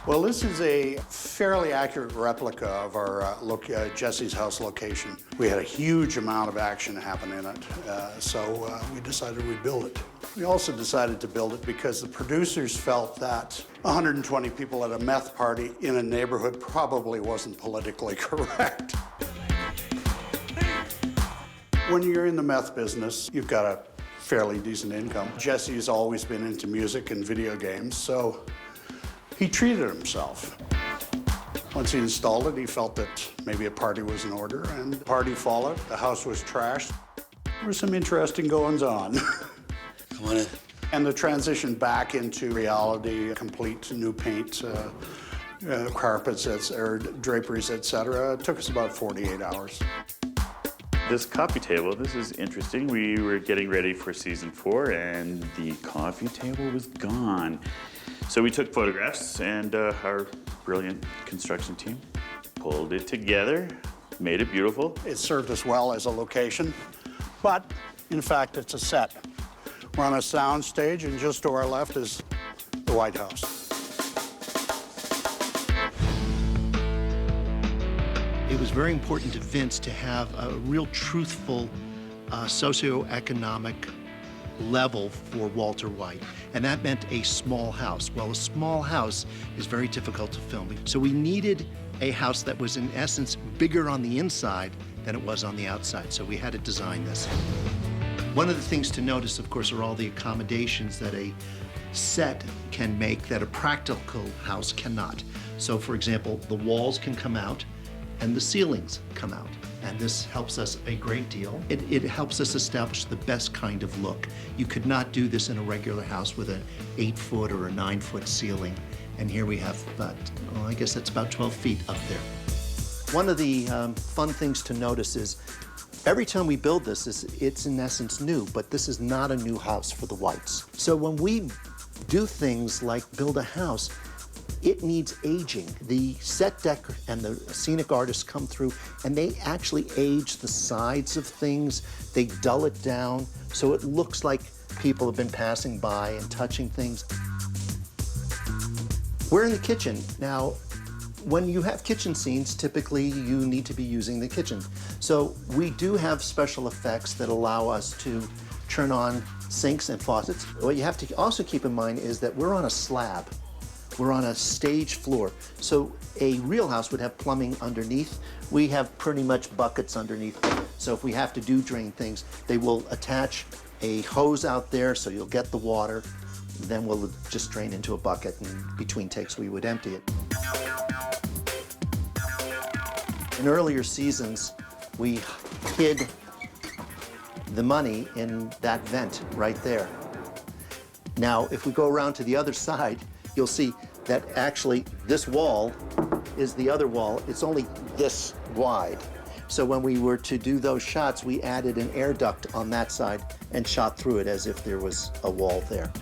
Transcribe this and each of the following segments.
Well, this is a fairly accurate replica of our Jesse's house location. We had a huge amount of action happen in it, so we decided we'd build it. We also decided to build it because the producers felt that 120 people at a meth party in a neighborhood probably wasn't politically correct. When you're in the meth business, you've got a fairly decent income. Jesse's always been into music and video games, so he treated himself. Once he installed it, he felt that maybe a party was in order, and the party followed. The house was trashed. There were some interesting goings-on. Come on in. And the transition back into reality, complete new paint, carpets, or draperies, etc., took us about 48 hours. This coffee table, this is interesting. We were getting ready for season 4, and the coffee table was gone. So we took photographs, and our brilliant construction team pulled it together, made it beautiful. It served us well as a location, but in fact, it's a set. We're on a sound stage, and just to our left is the White House. It was very important to Vince to have a real truthful socioeconomic level for Walter White, and that meant a small house. Well, a small house is very difficult to film, so we needed a house that was in essence bigger on the inside than it was on the outside, so we had to design this. One of the things to notice, of course, are all the accommodations that a set can make that a practical house cannot. So, for example, the walls can come out and the ceilings come out. And this helps us a great deal. It helps us establish the best kind of look. You could not do this in a regular house with an 8-foot or a 9-foot ceiling. And here we have about, well, I guess that's about 12 feet up there. One of the fun things to notice is every time we build this, it's in essence new, but this is not a new house for the Whites. So when we do things like build a house, it needs aging. The set deck and the scenic artists come through and they actually age the sides of things. They dull it down so it looks like people have been passing by and touching things. We're in the kitchen. Now, when you have kitchen scenes, typically you need to be using the kitchen. So we do have special effects that allow us to turn on sinks and faucets. What you have to also keep in mind is that we're on a slab. We're on a stage floor. So a real house would have plumbing underneath. We have pretty much buckets underneath. So if we have to drain things, they will attach a hose out there so you'll get the water. Then we'll just drain into a bucket, and between takes we would empty it. In earlier seasons, we hid the money in that vent right there. Now, if we go around to the other side, you'll see that actually this wall is the other wall. It's only this wide. So when we were to do those shots, we added an air duct on that side and shot through it as if there was a wall there.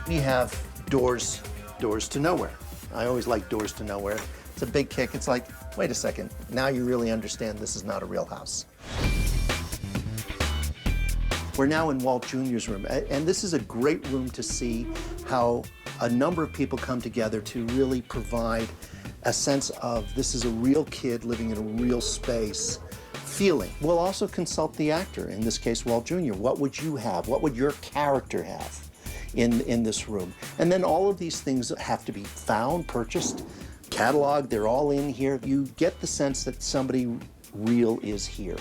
We have doors to nowhere. I always like doors to nowhere. It's a big kick. It's like, wait a second, now you really understand this is not a real house. We're now in Walt Jr.'s room, and this is a great room to see how a number of people come together to really provide a sense of this is a real kid living in a real space feeling. We'll also consult the actor, in this case Walt Jr. What would you have? What would your character have in this room? And then all of these things have to be found, purchased, cataloged, they're all in here. You get the sense that somebody real is here.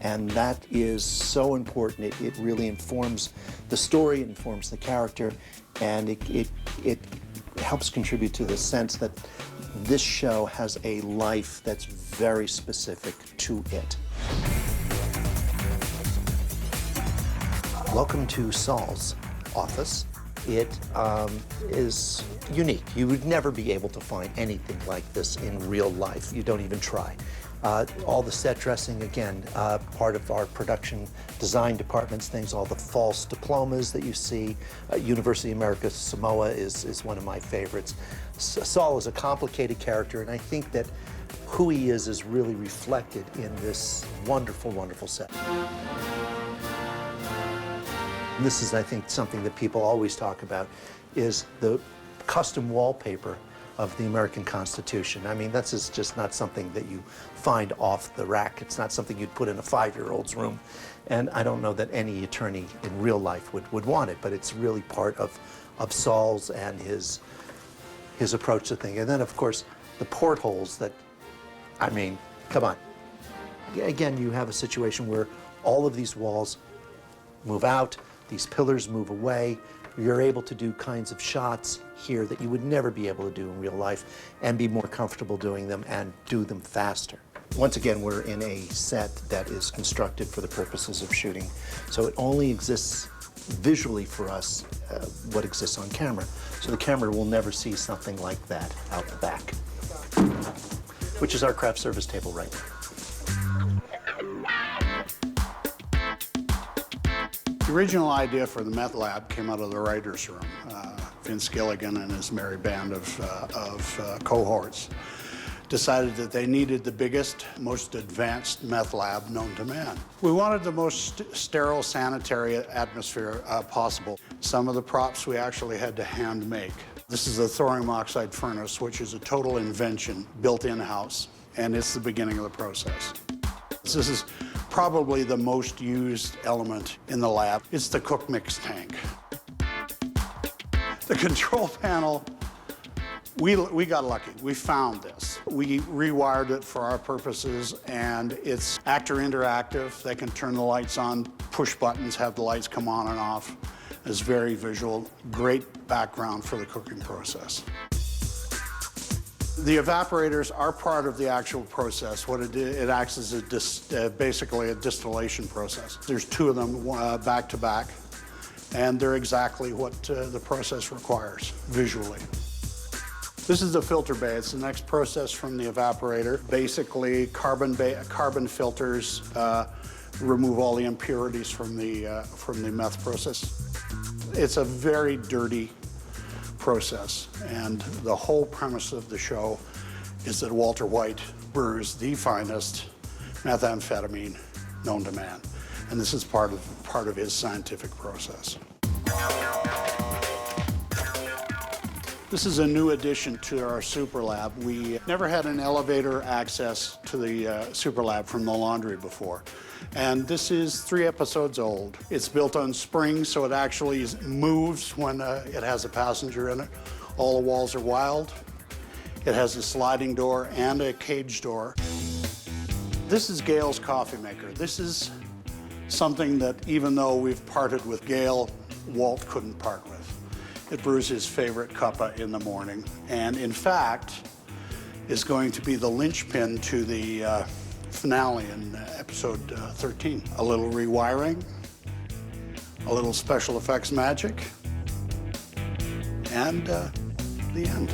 And that is so important. It really informs the story, it informs the character, and it helps contribute to the sense that this show has a life that's very specific to it. Welcome to Saul's office. It is unique. You would never be able to find anything like this in real life. You don't even try. All the set dressing, again, part of our production design department's things, all the false diplomas that you see. University of America Samoa is one of my favorites. Saul is a complicated character, and I think that who he is really reflected in this wonderful, wonderful set. And this is, I think, something that people always talk about, is the custom wallpaper of the American Constitution. I mean, this is just not something that you find off the rack. It's not something you'd put in a 5-year-old's room. And I don't know that any attorney in real life would want it, but it's really part of Saul's and his approach to things. And then, of course, the portholes that, I mean, come on. Again, you have a situation where all of these walls move out, these pillars move away. You're able to do kinds of shots here that you would never be able to do in real life and be more comfortable doing them and do them faster. Once again, we're in a set that is constructed for the purposes of shooting, so it only exists visually for us what exists on camera. So the camera will never see something like that out the back, which is our craft service table right now. The original idea for the meth lab came out of the writer's room. Vince Gilligan and his merry band of cohorts decided that they needed the biggest, most advanced meth lab known to man. We wanted the most sterile, sanitary atmosphere possible. Some of the props we actually had to hand make. This is a thorium oxide furnace, which is a total invention built in-house, and it's the beginning of the process. This is probably the most used element in the lab. It's the cook mix tank. The control panel, we got lucky. We found this. We rewired it for our purposes, and it's actor interactive. They can turn the lights on, push buttons, have the lights come on and off. It's very visual, great background for the cooking process. The evaporators are part of the actual process. What it acts as basically a distillation process. There's 2 of them back to back, and they're exactly what the process requires visually. This is the filter bay. It's the next process from the evaporator. Basically, carbon filters remove all the impurities from the meth process. It's a very dirty process, and the whole premise of the show is that Walter White brews the finest methamphetamine known to man, and this is part of his scientific process. This is a new addition to our super lab. We never had an elevator access to the super lab from the laundry before. And this is 3 episodes old. It's built on springs, so it actually moves when it has a passenger in it. All the walls are wild. It has a sliding door and a cage door. This is Gail's coffee maker. This is something that, even though we've parted with Gail, Walt couldn't part with. It brews his favorite cuppa in the morning, and in fact, is going to be the linchpin to the finale in episode 13. A little rewiring, a little special effects magic, and the end.